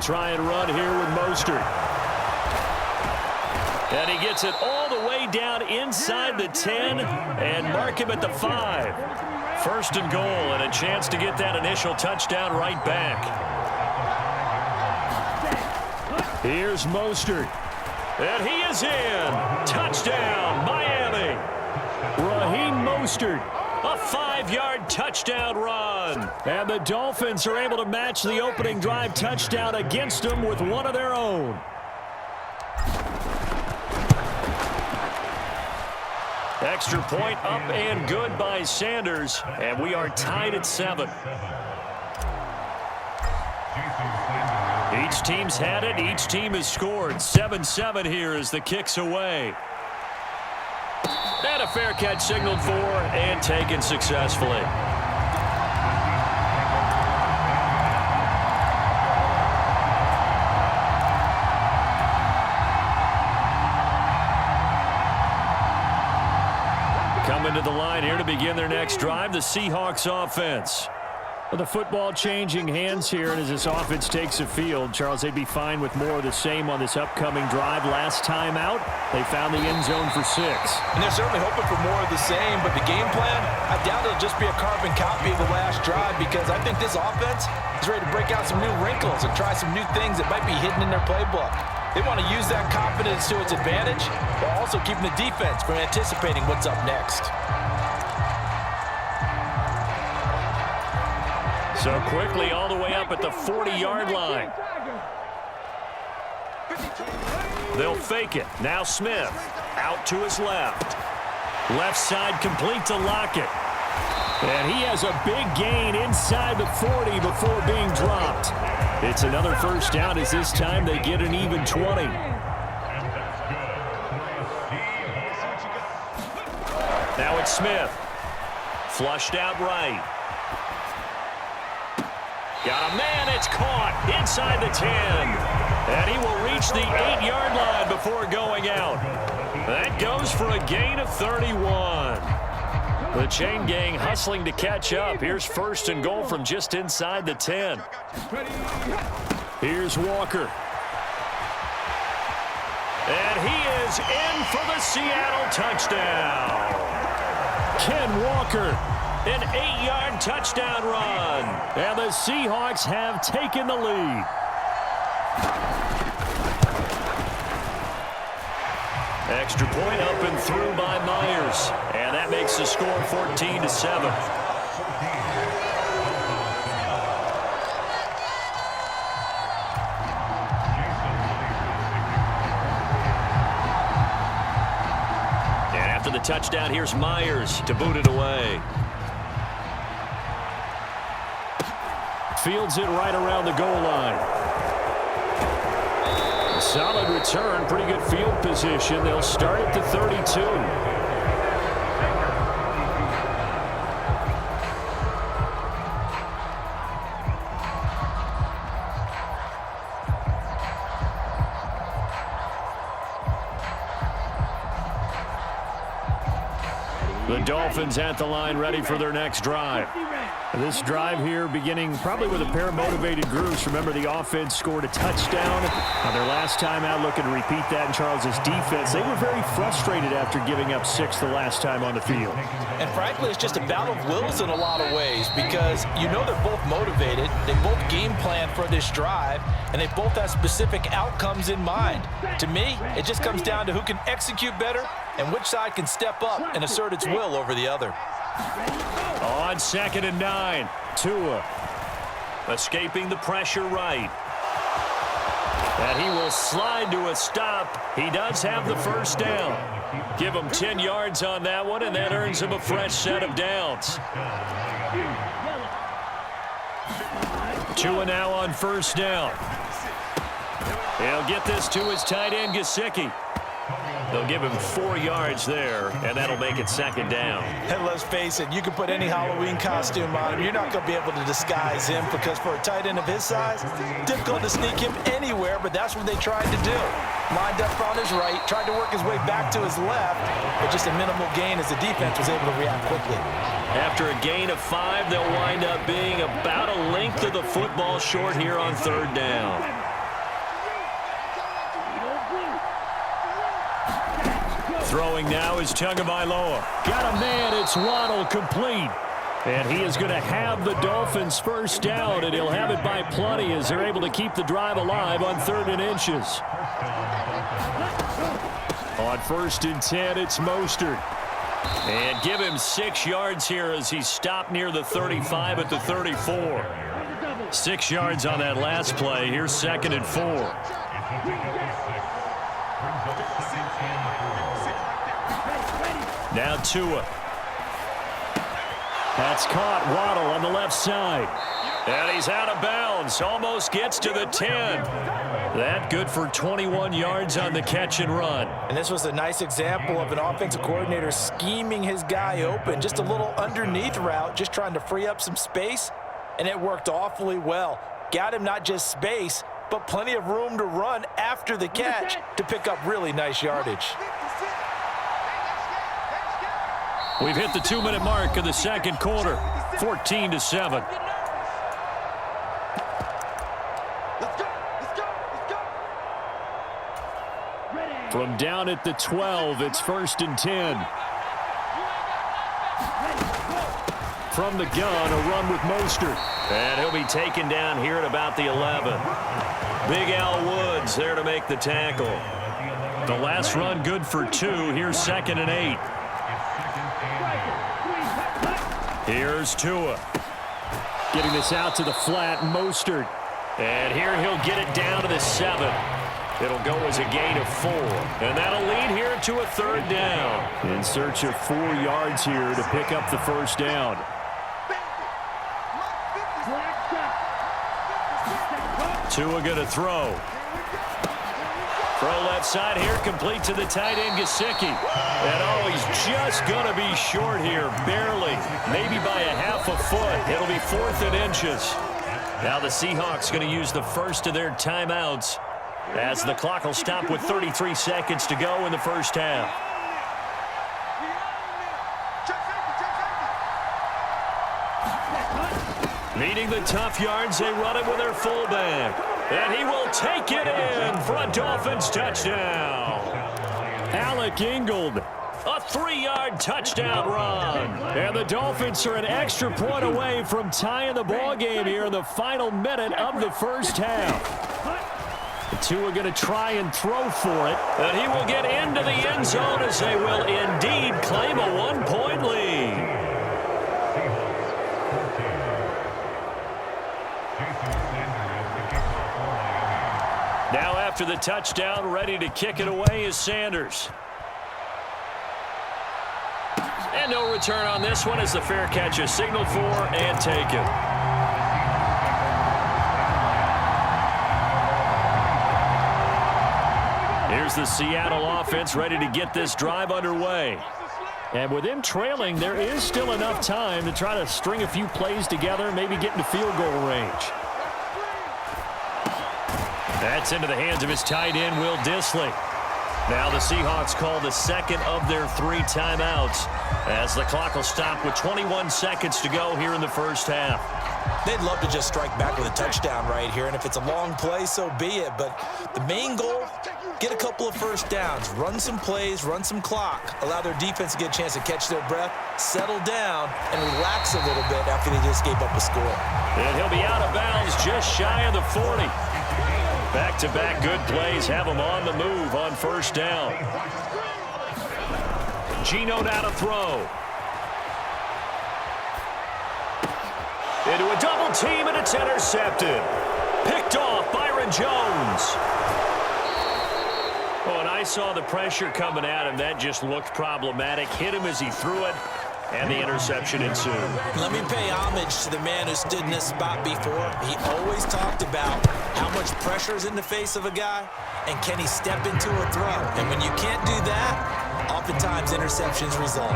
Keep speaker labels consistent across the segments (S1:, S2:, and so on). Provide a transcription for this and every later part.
S1: try and run here with Mostert. And he gets it all the way down inside the 10 and mark him at the 5. First and goal, and a chance to get that initial touchdown right back. Here's Mostert. And he is in. Touchdown, Miami. Raheem Mostert, a 5-yard touchdown run. And the Dolphins are able to match the opening drive touchdown against them with one of their own. Extra point up and good by Sanders, and we are tied at 7. Each team's had it. Each team has scored. 7-7 here as the kick's away. And a fair catch signaled for and taken successfully. Coming to the line here to begin their next drive, the Seahawks offense. Well, the football changing hands here, and as this offense takes the field, Charles, they'd be fine with more of the same on this upcoming drive. Last time out, they found the end zone for 6.
S2: And they're certainly hoping for more of the same, but the game plan, I doubt it'll just be a carbon copy of the last drive, because I think this offense is ready to break out some new wrinkles and try some new things that might be hidden in their playbook. They want to use that confidence to its advantage, while also keeping the defense from anticipating what's up next.
S1: So quickly all the way up at the 40-yard line. They'll fake it. Now Smith out to his left. Left side complete to Lockett. And he has a big gain inside the 40 before being dropped. It's another first down as this time they get an even 20. Now it's Smith. Flushed out right. Got a man, it's caught inside the 10. And he will reach the 8-yard line before going out. That goes for a gain of 31. The chain gang hustling to catch up. Here's first and goal from just inside the 10. Here's Walker. And he is in for the Seattle touchdown. Ken Walker. An 8-yard touchdown run. And the Seahawks have taken the lead. Extra point up and through by Myers. And that makes the score 14-7. And after the touchdown, here's Myers to boot it away. Fields it right around the goal line. Solid return, pretty good field position. They'll start at the 32. The Dolphins at the line, ready for their next drive. This drive here beginning probably with a pair of motivated groups. Remember, the offense scored a touchdown on their last time out, looking to repeat that in Charles's defense. They were very frustrated after giving up 6 the last time on the field.
S2: And frankly, it's just a battle of wills in a lot of ways, because you know they're both motivated. They both game plan for this drive, and they both have specific outcomes in mind. To me, it just comes down to who can execute better and which side can step up and assert its will over the other.
S1: On 2nd and 9, Tua escaping the pressure right. And he will slide to a stop. He does have the first down. Give him 10 yards on that one, and that earns him a fresh set of downs. Tua now on first down. He'll get this to his tight end, Gesicki. They'll give him 4 yards there, and that'll make it 2nd down.
S2: And let's face it, you can put any Halloween costume on him. You're not going to be able to disguise him, because for a tight end of his size, difficult to sneak him anywhere, but that's what they tried to do. Lined up on his right, tried to work his way back to his left, but just a minimal gain as the defense was able to react quickly.
S1: After a gain of 5, they'll wind up being about a length of the football short here on 3rd down. throwing now is Tagovailoa. Got a man. It's Waddle complete. And he is going to have the Dolphins first down, and he'll have it by plenty as they're able to keep the drive alive on 3rd and inches. On 1st and 10, it's Mostert. And give him 6 yards here as he stopped near the 35 at the 34. 6 yards on that last play. Here's 2nd and 4. Now Tua. That's caught. Waddle on the left side. And he's out of bounds. Almost gets to the 10. That good for 21 yards on the catch and run.
S2: And this was a nice example of an offensive coordinator scheming his guy open. Just a little underneath route, just trying to free up some space. And it worked awfully well. Got him not just space, but plenty of room to run after the catch to pick up really nice yardage.
S1: We've hit the 2-minute mark of the 2nd quarter, 14-7. From down at the 12, it's 1st and 10. From the gun, a run with Mostert. And he'll be taken down here at about the 11. Big Al Woods there to make the tackle. The last run good for 2. Here's 2nd and 8. Here's Tua. Getting this out to the flat, Mostert. And here he'll get it down to the 7. It'll go as a gain of 4. And that'll lead here to a 3rd down. In search of 4 yards here to pick up the first down. Tua going to throw. Throw left side here, complete to the tight end, Gesicki. And he's just going to be short here, barely. Maybe by a half a foot. It'll be 4th and inches. Now the Seahawks going to use the first of their timeouts as the clock will stop with 33 seconds to go in the first half. Needing the tough yards, they run it with their fullback. And he will take it in for a Dolphins touchdown. Alec Ingold, a 3-yard touchdown run. And the Dolphins are an extra point away from tying the ball game here in the final minute of the first half. Tua going to try and throw for it. And he will get into the end zone as they will indeed claim a 1-point lead. Now after the touchdown, ready to kick it away is Sanders. And no return on this one as the fair catch is signaled for and taken. Here's the Seattle offense ready to get this drive underway. And with them trailing, there is still enough time to try to string a few plays together, maybe get into field goal range. That's into the hands of his tight end, Will Dissly. Now the Seahawks call the second of their 3 timeouts as the clock will stop with 21 seconds to go here in the first half.
S2: They'd love to just strike back with a touchdown right here, and if it's a long play, so be it. But the main goal, get a couple of first downs, run some plays, run some clock, allow their defense to get a chance to catch their breath, settle down, and relax a little bit after they just gave up a score.
S1: And he'll be out of bounds just shy of the 40. Back-to-back good plays have him on the move on first down. Geno now to throw. Into a double team, and it's intercepted. Picked off Byron Jones. Oh, and I saw the pressure coming at him. That just looked problematic. Hit him as he threw it, and the interception ensued.
S2: Let me pay homage to the man who stood in this spot before. He always talked about how much pressure is in the face of a guy, and can he step into a throw. And when you can't do that, oftentimes interceptions result.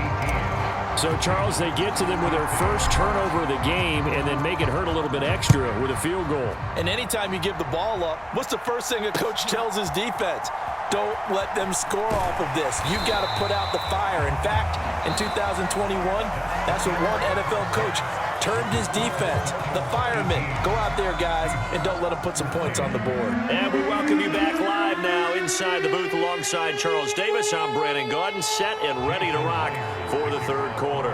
S1: So, Charles, they get to them with their first turnover of the game and then make it hurt a little bit extra with a field goal.
S2: And anytime you give the ball up, what's the first thing a coach tells his defense? Don't let them score off of this. You've got to put out the fire. In fact, in 2021, that's what one NFL coach termed his defense. The firemen. Go out there, guys, and don't let them put some points on the board.
S1: And we welcome you back live now inside inside the booth alongside Charles Davis. I'm Brandon Gaudin, set and ready to rock for the third quarter.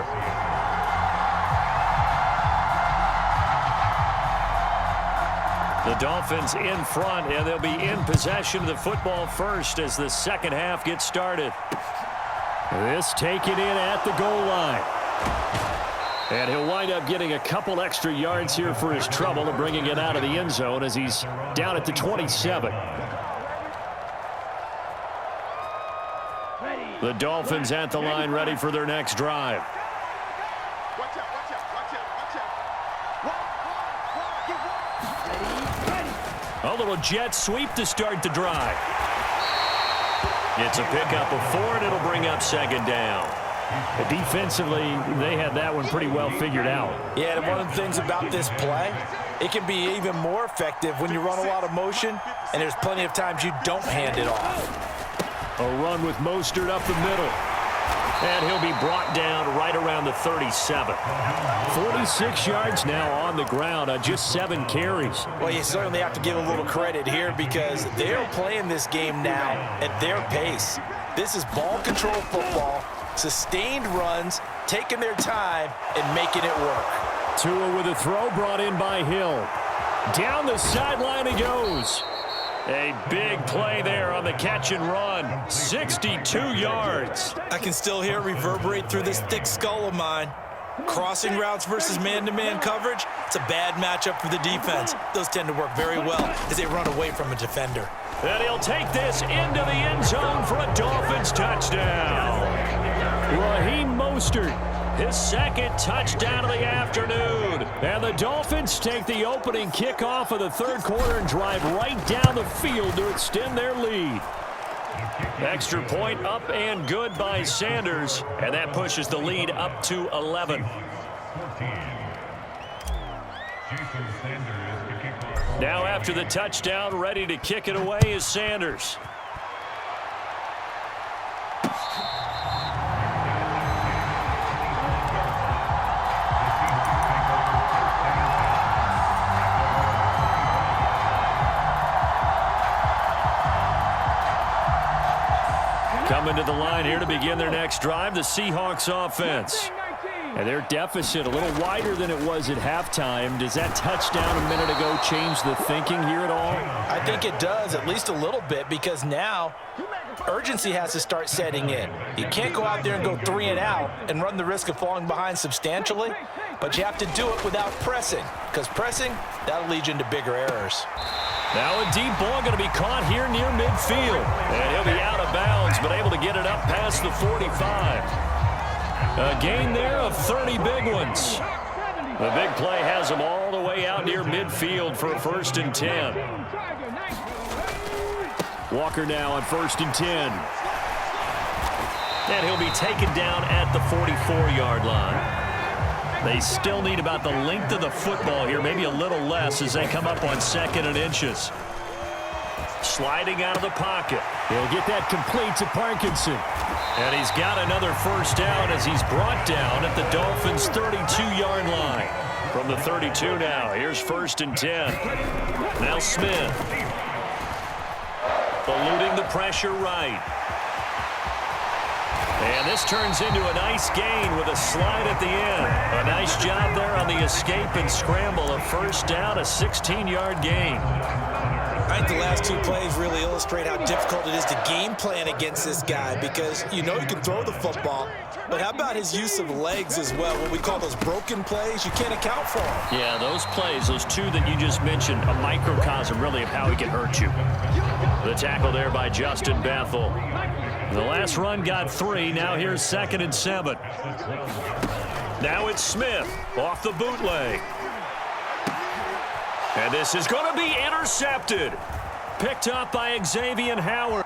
S1: The Dolphins in front, and they'll be in possession of the football first as the second half gets started. This taken in at the goal line. And he'll wind up getting a couple extra yards here for his trouble and bringing it out of the end zone as he's down at the 27. The Dolphins at the line ready for their next drive. A little jet sweep to start the drive. It's a pickup of 4, and it'll bring up second down. Defensively, they had that one pretty well figured out.
S2: Yeah, and one of the things about this play, it can be even more effective when you run a lot of motion, and there's plenty of times you don't hand it off.
S1: A run with Mostert up the middle. And he'll be brought down right around the 37. 46 yards now on the ground on just 7 carries.
S2: Well, you certainly have to give a little credit here because they're playing this game now at their pace. This is ball control football, sustained runs, taking their time, and making it work.
S1: Tua with a throw brought in by Hill. Down the sideline he goes. A big play there on the catch and run. 62 yards.
S2: I can still hear it reverberate through this thick skull of mine. Crossing routes versus man-to-man coverage, it's a bad matchup for the defense. Those tend to work very well as they run away from a defender.
S1: And he'll take this into the end zone for a Dolphins touchdown. Raheem Mostert, his second touchdown of the afternoon. And the Dolphins take the opening kickoff of the third quarter and drive right down the field to extend their lead. Extra point up and good by Sanders, and that pushes the lead up to 11. Now after the touchdown, ready to kick it away is Sanders. Coming to the line here to begin their next drive, the Seahawks offense. And their deficit a little wider than it was at halftime. Does that touchdown a minute ago change the thinking here at all?
S2: I think it does, at least a little bit, because now urgency has to start setting in. You can't go out there and go 3 and out and run the risk of falling behind substantially, but you have to do it without pressing, because pressing, that'll lead you into bigger errors.
S1: Now a deep ball going to be caught here near midfield. And he'll be out of bounds, but able to get it up past the 45. A gain there of 30 big ones. The big play has him all the way out near midfield for a 1st and 10. Walker now on 1st and 10. And he'll be taken down at the 44-yard line. They still need about the length of the football here, maybe a little less as they come up on 2nd and inches. Sliding out of the pocket. He'll get that complete to Parkinson. And he's got another 1st down as he's brought down at the Dolphins' 32-yard line. From the 32 now, here's 1st and 10. Now Smith. Eluding the pressure right. And this turns into a nice gain with a slide at the end. A nice job there on the escape and scramble. A 1st down, a 16-yard gain.
S2: I think the last 2 plays really illustrate how difficult it is to game plan against this guy because you know he can throw the football, but how about his use of legs as well? What we call those broken plays, you can't account for them.
S1: Yeah, those plays, those 2 that you just mentioned, a microcosm really of how he can hurt you. The tackle there by Justin Bethel. The last run got 3. Now here's 2nd and 7. Now it's Smith off the bootleg. And this is going to be intercepted. Picked up by Xavier Howard.